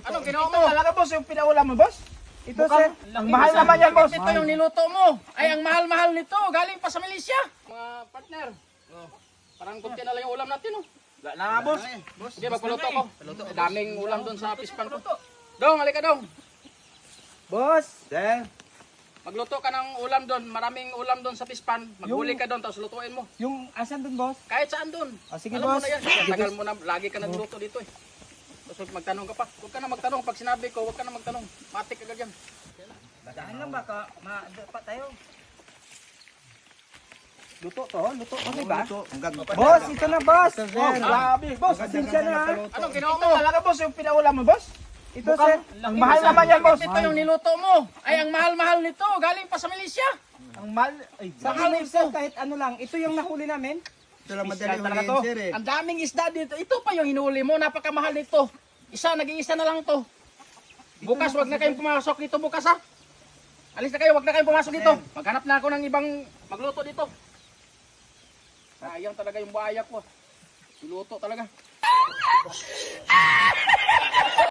Anong ginawa mo? Ito talaga boss, yung pinaulam mo boss? Ito sir, ang mahal Isa- naman yan boss. Ito yung niluto mo. Ay, ang mahal-mahal nito. Galing pa sa Malaysia. Mga partner. Parang kunti na lang yung ulam natin, oh. Wala na nga boss. Sige, magpaluto ko. Daming ulam doon sa pispan ko. Dong, halika dong. Boss, sir, Magluto ka ng ulam doon. Maraming ulam doon sa pispan. Maghuli ka doon, tapos lutuin mo. yung asan dun boss? Kahit saan doon. Sige Alam mo boss. na yan. Tagal mo na, lagi ka nagluto dito eh. Tapos magtanong ka pa. Huwag ka na magtanong. Pag sinabi ko, huwag ka na magtanong. Matik agad yan. Badaan lang baka pa tayo. Luto to, luto to, di ba? Boss, ito na boss. Oh, grabe. Boss, pasensya na ha. Anong ginawa Ito mo? talaga boss, yung pinaulam mo boss? Ito sir, ang mahal naman yan boss. Ito yung niluto mo. Ay, ang mahal-mahal nito. Galing pa sa Malaysia. Ang mahal. Ay, Sa amin sir, kahit ano lang, ito yung nahuli namin. Ito lang madali talaga huliin to. sir eh. Ang daming isda dito. Ito pa yung hinuli mo. Napakamahal nito. Nag-iisa na lang to. Bukas, wag na kayong pumasok dito bukas ha. Alis na kayo, wag na kayong pumasok dito. Maghanap na ako ng ibang magluto dito. Sayang talaga yung buhaya ko. Niluto talaga.